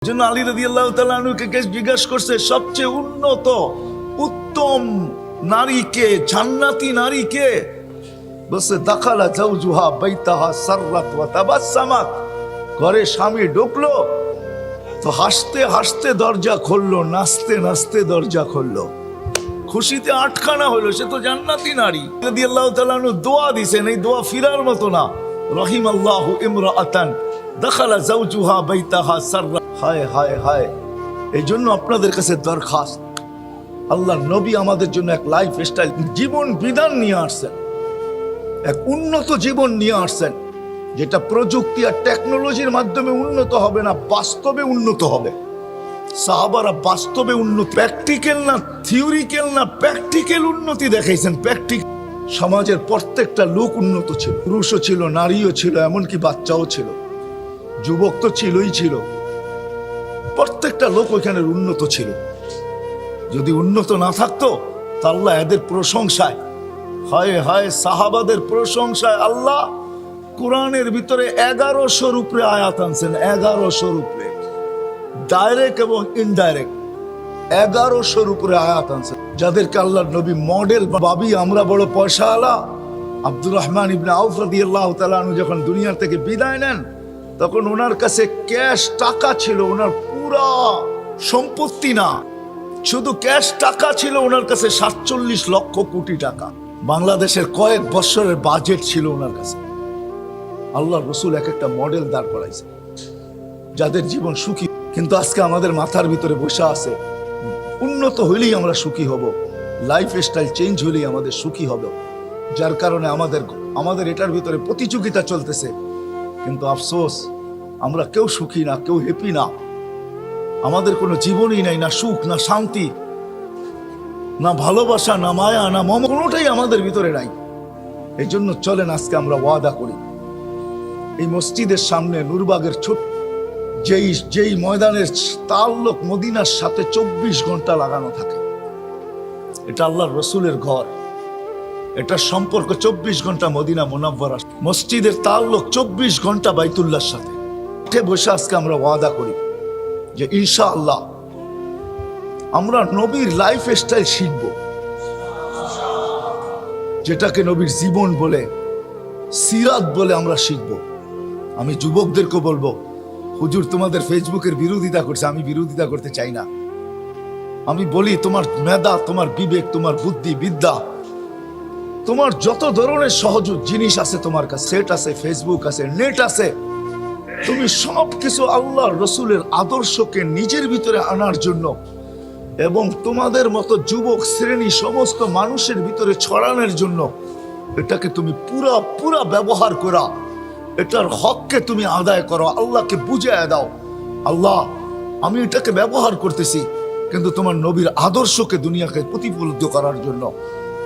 জন্য আলী রাদিয়াল্লাহু তাআলা আনহুকে জিজ্ঞাসা করছে সবচেয়ে উন্নত উত্তম নারীকে, জান্নাতি নারীকে? বলছে দাখালা জাওজুহা বাইতাহা সাররাত ওয়া তাবাসসামাত। ঘরে স্বামী ঢুকলো তো হাসতে হাসতে দরজা খুললো, নাচতে নাচতে দরজা খুললো, খুশিতে আটখানা হলো। সে তো জান্নাতি নারী। রাদিয়াল্লাহু তাআলা আনহু দোয়া দিছেন, এই দোয়া ফিরার মতো না। রাহিমাল্লাহু ইমরাআতান দাখালা জাওজুহা বাইতাহা সাররাত। হায় হায় হায়। এই জন্য আপনাদের কাছে দরখাস্ত, আল্লাহর নবী আমাদের জন্য এক লাইফ স্টাইল, জীবন বিধান নিয়ে আসছেন, এক উন্নত জীবন নিয়ে আসছেন, যেটা প্রযুক্তি আর টেকনোলজির মাধ্যমে উন্নত হবে না, বাস্তবে উন্নত হবে। সাহাবারা বাস্তবে উন্নত, প্র্যাকটিক্যাল না থিওরিক্যাল না, প্র্যাকটিক্যাল উন্নতি দেখাইছেন। প্র্যাকটিক্যাল সমাজের প্রত্যেকটা লোক উন্নত ছিল, পুরুষও ছিল, নারীও ছিল, এমনকি বাচ্চাও ছিল, যুবক তো ছিলই ছিল। প্রত্যেকটা লোক ওইখানে উন্নত ছিল। যদি উন্নত না থাকতো তা আল্লাহ এদের প্রশংসায়, হায় হায় সাহাবাদের প্রশংসায় আল্লাহ কোরআনের ভিতরে 1100 উপরে আয়াত আনছেন। 1100 উপরে, ডাইরেক্ট এবং ইনডাইরেক্ট 1100 উপরে আয়াত আনছেন, যাদেরকে আল্লাহর নবী মডেল ভাবি। আমরা বড় পয়সা আলা। আব্দুর রহমান ইবনে আউফ রাদিয়াল্লাহু তাআলা আনহু যখন দুনিয়া থেকে বিদায় নেন, তখন ওনার কাছে ক্যাশ টাকা ছিল, ওনার পুরা সম্পত্তি না, শুধু ক্যাশ টাকা ছিল ওনার কাছে 47 লক্ষ কোটি টাকা। বাংলাদেশের কয়েক বছরের বাজেট ছিল ওনার কাছে। আল্লাহর রাসূল এক একটা মডেল দাঁড় করাইছে, যাদের জীবন সুখী। কিন্তু আজকে আমাদের মাথার ভিতরে বসে আছে উন্নত হইলেই আমরা সুখী হব, লাইফ স্টাইল চেঞ্জ হইলেই আমাদের সুখী হবে। যার কারণে আমাদের এটার ভিতরে প্রতিযোগিতা চলতেছে। কিন্তু আফসোস, আমরা কেউ সুখী না, কেউ হ্যাপি না। আমাদের কোনো জীবনই নাই, না সুখ, না শান্তি, না ভালোবাসা, না মায়া, না মম, কোনোটাই আমাদের ভিতরে নাই। এই জন্য চলেন আজকে আমরা ওয়াদা করি, এই মসজিদের সামনে নূরবাগের ছোট যেই ময়দানের তাল্লুক মদিনার সাথে 24 ঘন্টা লাগানো থাকে, এটা আল্লাহর রসুলের ঘর, এটা সম্পর্ক 24 ঘন্টা মদিনা মুনাওয়ারা। মসজিদের তাল্লুক 24 ঘন্টা বাইতুল্লাহর সাথে। উঠে বসে আজকে আমরা ওয়াদা করি যে ইনশাআল্লাহ আমরা নবীর লাইফ স্টাইল শিখব, যেটাকে নবীর জীবন বলে, সিরাত বলে আমরা শিখব। আমি যুবকদেরকে বলবো, হুজুর তোমাদের ফেসবুকের বিরোধিতা করছে, আমি বিরোধিতা করতে চাই না। আমি বলি তোমার মেধা, তোমার বিবেক, তোমার বুদ্ধি বিদ্যা, তোমার যত ধরনের সহজ জিনিস আছে তোমার কাছে, সেট আছে, ফেসবুক আছে, নেট আছে, তুমি সব কিছু আল্লাহর রসুলের আদর্শকে নিজের ভিতরে আনার জন্য এবং তোমাদের মতো যুবক শ্রেণী সমস্ত মানুষের ভিতরে ছড়ানোর জন্য এটাকে তুমি পুরা ব্যবহার করা, এটার হককে তুমি আদায় করো, আল্লাহকে বুঝিয়ে দাও। আল্লাহ, আমি এটাকে ব্যবহার করতেছি, কিন্তু তোমার নবীর আদর্শকে দুনিয়াকে প্রতিফলিত করার জন্য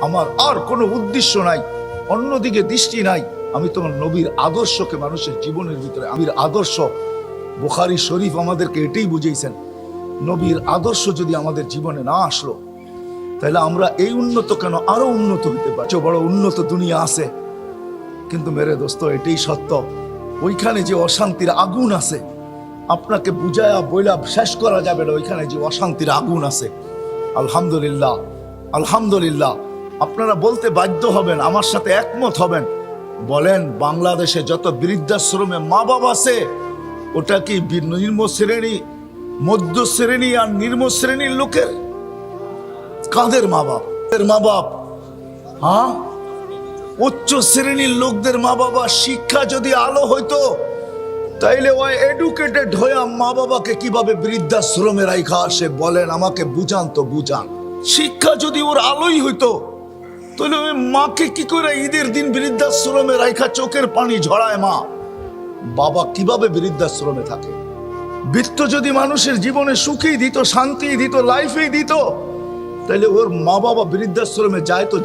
আমার আর কোনো উদ্দেশ্য নাই, অন্যদিকে দৃষ্টি নাই। আমি তোমার নবীর আদর্শকে মানুষের জীবনের ভিতরে, নবীর আদর্শ, বুখারী শরীফ আমাদেরকে এটাই বুঝিয়েছেন। নবীর আদর্শ যদি আমাদের জীবনে না আসলো, তাহলে আমরা এই উন্নত কেন, আরো উন্নত হইতে পারি। বড় উন্নত দুনিয়া আছে, কিন্তু মেরে দোস্ত এটাই সত্য, ওইখানে যে অশান্তির আগুন আছে, আপনাকে বুঝায়া বইলা শেষ করা যাবে না। ওইখানে যে অশান্তির আগুন আছে, আলহামদুলিল্লাহ আলহামদুলিল্লাহ, আপনারা বলতে বাধ্য হবেন, আমার সাথে একমত হবেন। বলেন, বাংলাদেশে যত বৃদ্ধাশ্রমে মা বাবা আছে, ওটা কি নিম্ন শ্রেণী, মধ্য শ্রেণী আর নিম্ন শ্রেণীর লোকের? কাদের মা বাপ? মা বাপ, হ্যাঁ, উচ্চ শ্রেণীর লোকদের মা বাবা। শিক্ষা যদি আলো হইতো, তাইলে ওই এডুকেটেড হয়ে মা বাবাকে কিভাবে বৃদ্ধাশ্রমে রাখা আসে? বলেন, আমাকে বুঝান তো, বুঝান। শিক্ষা যদি ওর আলোই হইতো, তাহলে ওই মাকে কি করে ঈদের দিন বৃদ্ধাশ্রমে রাখা চোখের পানি ঝরায় মা? বাবা কিভাবে বৃদ্ধাশ্রমে থাকে? বৃত্ত যদি মানুষের জীবনে সুখই দিত, শান্তি দিত, লাইফেই দিত, তাহলে ওর মা বাবা বৃদ্ধাশ্রমে যায় তো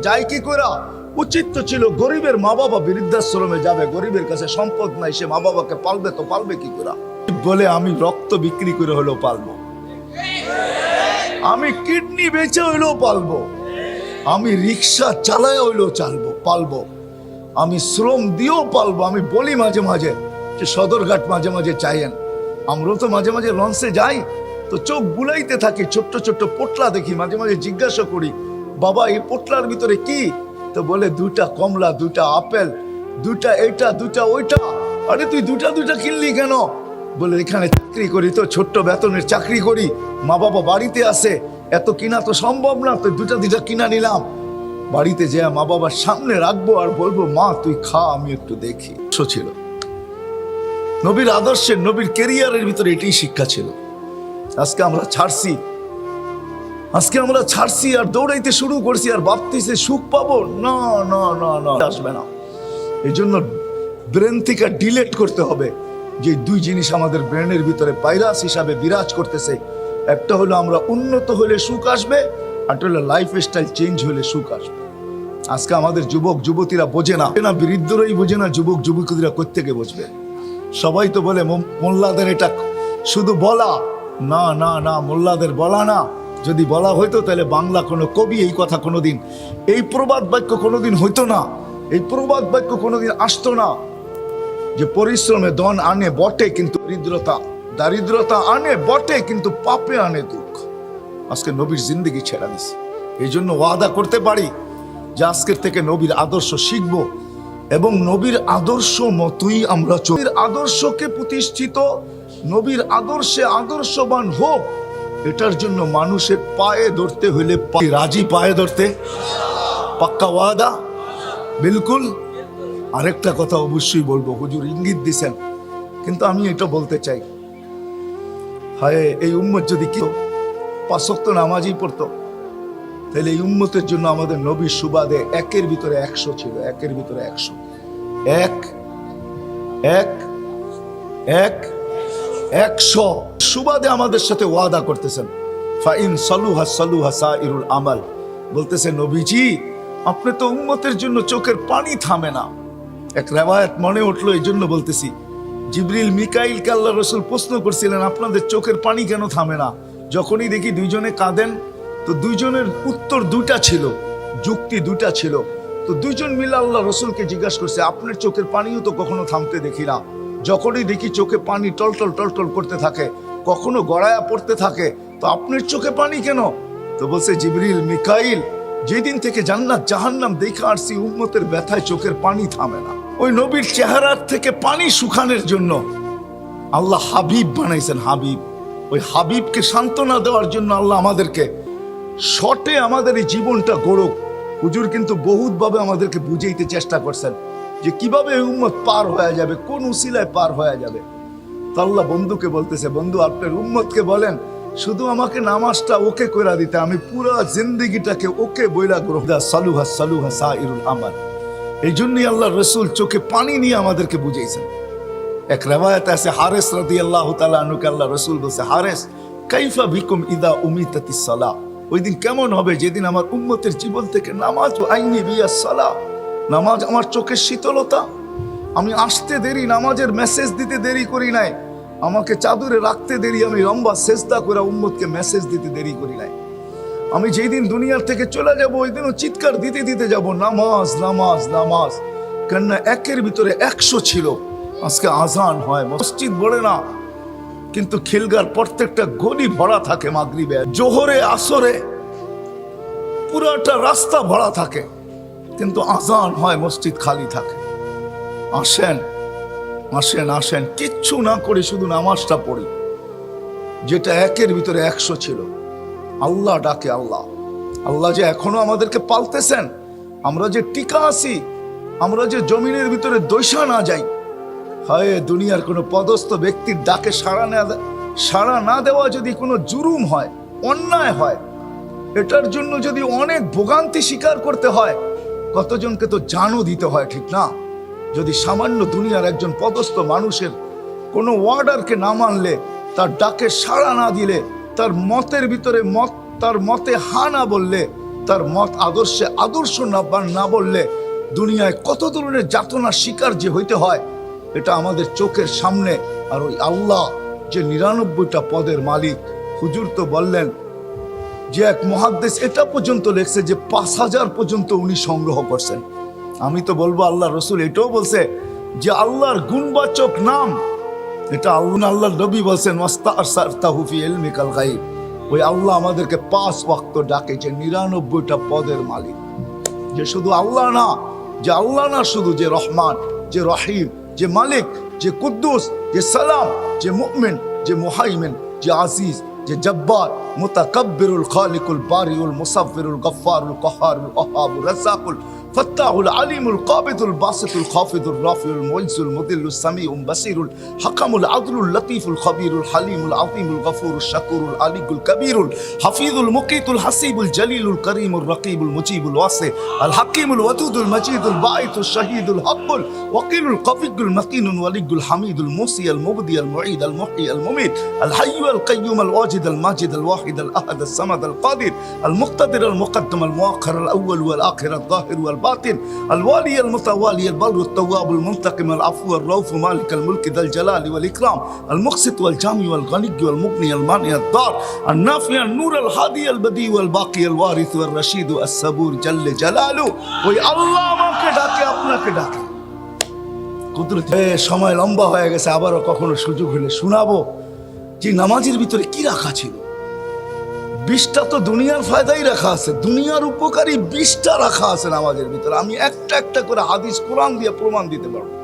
যায় কি করে? উচিত তো ছিল গরিবের মা বাবা বৃদ্ধাশ্রমে যাবে, গরিবের কাছে সম্পদ নাই, সে মা বাবাকে পালবে তো পালবে কি করে? বলে আমি রক্ত বিক্রি করে হলেও পালবো, আমি কিডনি বেচে হইলেও পালবো, আমি রিক্সা চালায় হইলেও পালবো, আমি শ্রম দিয়েও পালবো। আমি বলি মাঝে মাঝে যে সদরঘাট মাঝে মাঝে চাইেন, আমরাও তো মাঝে মাঝে লঞ্চে যাই, তো চোখ বুলাইতে থাকি, ছোট্ট ছোট্ট পোটলা দেখি, মাঝে মাঝে জিজ্ঞাসা করি, বাবা এই পোটলার ভিতরে কি? তো বলে 2টা কমলা, 2টা আপেল, 2টা এইটা, 2টা ওইটা। আরে তুই 2টা কিনলি কেন? বলে এখানে চাকরি করি, তো ছোট্ট বেতনের চাকরি করি, মা বাবা বাড়িতে আসে, এত কিনা তো সম্ভব না, তো 2টা কিনা নিলাম। বাড়িতে যে মা বাবার সামনে রাখবো আর বলবো, মা তুই খা, আমি একটু দেখি। ছিল নবীর আদর্শের, নবীর ক্যারিয়ারের ভিতরে এটাই শিক্ষা ছিল। আজকে আমরা ছাড়ছি আর দৌড়াইতে শুরু করছি আর ভাবতেছি সুখ পাবো। না না না না, আসবে না। এই জন্য ব্রেন থেকে ডিলেট করতে হবে যে 2 জিনিস আমাদের ব্রেনের ভিতরে ভাইরাস হিসাবে বিরাজ করতেছে। একটা হলো আমরা উন্নত হলে সুখ আসবে, আর হলো লাইফ স্টাইল চেঞ্জ হলে সুখ আসবে। আজকে আমাদের যুবক যুবতীরা বোঝে না, বৃদ্ধরাই বোঝে না, যুবক যুবতীরা কোত্থেকে বুঝবে? সবাই তো বলে মোল্লাদের এটা শুধু বলা। না না না, মোল্লাদের বলা না। যদি বলা হইতো তাহলে বাংলা কোনো কবি এই কথা কোনোদিন, এই প্রবাদ বাক্য কোনোদিন হইতো না, এই প্রবাদ বাক্য কোনোদিন আসতো না যে পরিশ্রমে ধন আনে বটে, কিন্তু দারিদ্রতা আনে বটে, কিন্তু পাপে আনে দুঃখ। আজকে নবীর জিন্দগি ছেড়া দিছে। এই জন্য ওয়াদা করতে পারি যে আজকের থেকে নবীর আদর্শ শিখব এবং নবীর আদর্শ মতোই আমরা নবীর আদর্শকে প্রতিষ্ঠিত, নবীর আদর্শে আদর্শবান হোক, এটার জন্য মানুষের পায়ে ধরতে হইলে রাজি, পায়ে ধরতে পাক্কা ওয়াদা, বিলকুল। আরেকটা কথা অবশ্যই বলবো, হুজুর ইঙ্গিত দিছেন, কিন্তু আমি এটা বলতে চাই, হায় এই উম্মত যদি কি 5 ওয়াক্ত নামাজই পড়তো, তাহলে এই উম্মতের জন্য আমাদের নবীর সুবাদে 1-এর ভিতরে 100 ছিল, 1-এর ভিতরে 100, 100 সুবাদে আমাদের সাথে ওয়াদা করতেছেন। ফাইন সালুহা সালুহা সাইরুল আমাল, বলতেছে নবীজি আপনি তো উম্মতের জন্য চোখের পানি থামে না। এক রিওয়ায়াত মনে উঠলো, এই জন্য বলতেছি, জিবরিল মিকাইলকে আল্লাহ রাসূল প্রশ্ন করছিলেন, আপনাদের চোখের পানি কেন থামে না? যখনই দেখি 2 জনে কাঁদেন, তো 2 জনের উত্তর 2টা ছিল, যুক্তি 2টা ছিল। তো 2 জন মিলে আল্লাহ রাসূলকে জিজ্ঞাসা করছে, আপনার চোখের পানিও তো কখনো থামতে দেখি না, যখনই দেখি চোখে পানি টলটল টলটল করতে থাকে, কখনো গড়ায়া পড়তে থাকে, তো আপনার চোখে পানি কেন? তো বলছে জিবরিল মিকাইল, যেদিন থেকে জান্নাত জাহান্নাম দেখা আসছি, উম্মতের ব্যথায় চোখের পানি থামে না। ওই নবীর চেহারার থেকে পানি শুকানোর জন্য আল্লাহ হাবিব বানাইছেন, হাবিব। ওই হাবিবকে সান্ত্বনা দেওয়ার জন্য আল্লাহ আমাদেরকে শর্টে আমাদের এই জীবনটা গড়ুক। হুজুর কিন্তু বহুতভাবে আমাদেরকে বুঝাইতে চেষ্টা করছেন যে কিভাবে এই উম্মত পার হয়ে যাবে, কোন উসিলায় পার হয়ে যাবে। তো আল্লাহ বন্ধুকে বলতেছে, বন্ধু আপনার উম্মতকে বলেন শুধু আমাকে নামাজটা ওকে কইরা দিতে, আমি পুরো জিন্দেগিটাকে ওকে বইলা গ্রহণ। সালুহা সালুহা সাইরুল আমাল। এই জন্যই আল্লাহ রাসূল চোখে পানি নিয়ে আমাদেরকে বুঝাইছেন। এক রিওয়ায়াত আছে, হারেস রাদিয়াল্লাহু তাআলা আনহুকে আল্লাহ রাসূল বলছে, হারেস কাইফা বিকুম ইদা উমিতাতিস সালাহ, ওই দিন কেমন হবে যেদিন আমার উম্মতের জীবন থেকে নামাজ, আইনি বিয়াস সালাহ, নামাজ আমার চোখের শীতলতা। আমি আসতে দেরি, নামাজের মেসেজ দিতে দেরি করি নাই, আমাকে চাদরে রাখতে দেরি, আমি লম্বা সেজদা করে উম্মতকে মেসেজ দিতে দেরি করি নাই। আমি যেই দিন দুনিয়ার থেকে চলে যাব, ওই দিনও চিৎকার দিতে দিতে যাব, নামাজ নামাজ নামাজ। কেননা 1-এর ভিতরে 100 ছিল। আজকে আজান হয়, মসজিদ বড়ে না, কিন্তু খিলগার প্রত্যেকটা গলি ভরা থাকে, মাগরিবে জোহরে আসরে পুরাটা রাস্তা ভরা থাকে, কিন্তু আজান হয় মসজিদ খালি থাকে। আসেন আসেন আসেন, কিচ্ছু না করে শুধু নামাজটা পড়ি, যেটা 1-এর ভিতরে 100 ছিল। আল্লাহ ডাকে, আল্লাহ আল্লাহ যে এখনো আমাদেরকে পালতেছেন, আমরা যে টিকা আছি, আমরা যে জমিনের ভিতরে দৈশা না যাই। হয় দুনিয়ার কোনো পদস্থ ব্যক্তির ডাকে সাড়া না দেওয়া যদি কোনো জুলুম হয়, অন্যায় হয়, এটার জন্য যদি অনেক ভোগান্তি স্বীকার করতে হয়, কতজনকে তো জানও দিতে হয়, ঠিক না? যদি সামান্য দুনিয়ার একজন পদস্থ মানুষের কোনো অর্ডারকে না মানলে, তার ডাকে সাড়া না দিলে, তার মতের ভিতরে তার মতে হা না বললে, তার মত আদর্শে আদর্শ না বললে, দুনিয়ায় কত ধরনের যাতনার শিকার যে হইতে হয়, এটা আমাদের চোখের সামনে। আর ওই আল্লাহ যে 99টা পদের মালিক, হুজুর তো বললেন যে এক মুহাদ্দিস এটা পর্যন্ত লেখছে যে 5000 পর্যন্ত উনি সংগ্রহ করছেন। আমি তো বলবো আল্লাহ রসুল এটাও বলছে যে আল্লাহর গুণবাচক নাম এটা আল্লাহ নবী বলছেন ওয়াস্তারসারতাহু ফি ইলমিকাল গায়ব। ওই আল্লাহ আমাদেরকে 5 ওয়াক্ত ডাকে, যে 99টা পদের মালিক, যে শুধু আল্লাহ না, যে আল্লাহ না শুধু, যে রহমান, যে রহিম, যে মালিক, যে কুদ্দুস, যে সালাম, যে মুমিন, যে মুহাইমিন, যে আজিজ, যে জব্বার, মুতাকাব্বিরুল খালিকুল বারিউল মুসাফফিরুল গফফারুল কাহ্হারুল ওয়াহ্হাবুর রাজ্জাকুল ফাত্তাহুল আলিমুল কাবিদুল বাসিতুল খাফিদুর রাফিউল মুইজ্জুল মুদিল্লুস সামিউল বাসিরুল হাকামুল আদলুল লতীফুল খবীরুল হালিমুল আযীমুল গফুরুল শাকুরুল আলিকুল কবীরুল হাফিজুল মুকিতুল হাসিবুল জলিলুল করিমুল রকিবুল মুজিবুল ওয়াসি আল হাকিমুল ওয়াদুদুল মজিদুল বাঈতুল শহীদুল হকুল ওয়াকিলুল কফিকুল মকিনুল ওয়ালিকুল হামিদুল মুসি আল মুবদি আল মুঈদ আল মুহয়ি আল মুমীত আল হাইয়্যু আল কাইয়্যুম আল ওয়াজিদ আল মাজিদ আল ওয়াহিদ আল আহাদ আল সামাদ আল কাদির আল মুক্তাদির আল মুকদ্দম আল মুআখ্খার আল আউয়াল ওয়াল আখির আল যাহির ওয়াল باطن الوالي المتوالي البر التواب المنتقم العفو الرؤوف مالك الملك ذا الجلال والإكرام المقسط والجامع والغني والمغني المانع الضار النافع النور الهادي البديع والباقي الوارث والرشيد الصبور جل جلاله ওই আল্লাহ আমাকে ডাকে, আপনাকে ডাকে। কুদরত সময় লম্বা হয়ে গেছে, আবারও কখনো সুযোগ হলে শোনাবো যে নামাজের ভিতরে কি রাখা ছিল। 20টা তো দুনিয়ার ফায়দাই রাখা আছে, দুনিয়ার উপকারী 20টা রাখা আছে নামাজের ভিতরে। আমি একটা একটা করে হাদিস কোরআন দিয়ে প্রমাণ দিতে পারবো,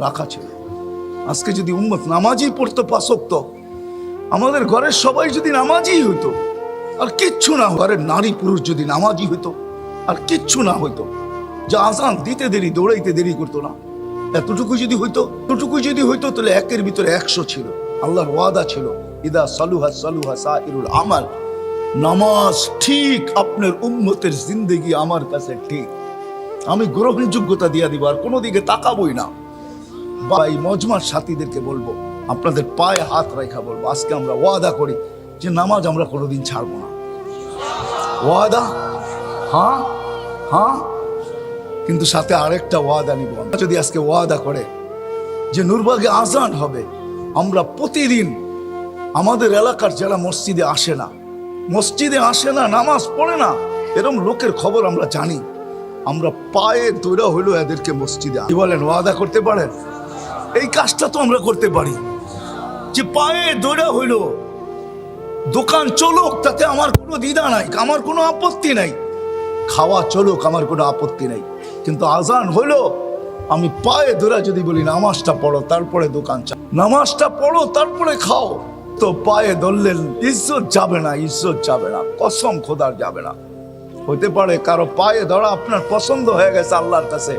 রাখা ছিল। আজকে যদি উম্মত নামাজই পড়তো 5 ওয়াক্ত, আমাদের ঘরের সবাই যদি নামাজই হইতো, আর কিচ্ছু না, ঘরের নারী পুরুষ যদি নামাজই হইতো, আর কিচ্ছু না হইতো, যা আজান দিতে দেরি, দৌড়াইতে দেরি করতো না, এতটুকু যদি হইতো, তাহলে 1-এর ভিতরে 100 ছিল। আল্লাহর ওয়াদা ছিল ইদা সালুহা সালুহা সাইরুল আমাল। নামাজ ঠিক, আপনার উম্মতের জিন্দেগি আমার কাছে ঠিক, আমি গ্রহণযোগ্যতা দিয়া দিব, আর কোনো দিকে তাকাবই না। ভাই মজমার সাথীদেরকে বলবো, আপনাদের পায়ে হাত রাখা বলবো, আজকে আমরা ওয়াদা করি যে নামাজ আমরা কোনোদিন ছাড়বো না। ওয়াদা? হ্যাঁ হ্যাঁ, কিন্তু সাথে আরেকটা ওয়াদা নিব। যদি আজকে ওয়াদা করে যে নূরবাগে আজান হবে, আমরা প্রতিদিন আমাদের এলাকার যারা মসজিদে আসে না, নামাজ পড়ে না, এরকম লোকের খবর আমরা জানি, আমরা পায়ে দৌড়া হইলো এদেরকে মসজিদে, কি বলেন, ওয়াদা করতে পারেন? এই কাজটা তো আমরা করতে পারি, যে পায়ে দৌড়া হইলো, দোকান চলুক, তাতে আমার কোনো দ্বিধা নাই, আমার কোনো আপত্তি নাই, খাওয়া চলুক, আমার কোনো আপত্তি নাই, কিন্তু আজান হইলো আমি পায়ে ধরে যদি বলি নামাজটা পড়ো তারপরে দোকান চাও, নামাজটা পড়ো তারপরে খাও, তো পায়ে ধরলেন ইজ্জত যাবে না, কসম খোদার যাবে না। হতে পারে কারো পায়ে ধরা আপনার পছন্দ হয়ে গেছে আল্লাহর কাছে,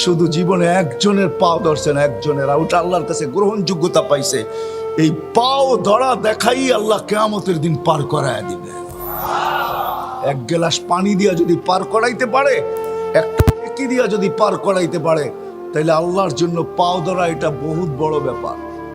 শুধু জীবনে একজনের পাও ধরছেন, একজনের, ওটা আল্লাহর কাছে গ্রহণযোগ্যতা পাইছে। এই পাও ধরা দেখাই আল্লাহ কিয়ামতের দিন পার করায় দিবে। 1 গ্লাস পানি দিয়া যদি পার করাইতে পারে, একটা দিয়া যদি পার করাইতে পারে, তাহলে আল্লাহর জন্য পাও ধরা এটা বহুত বড় ব্যাপার।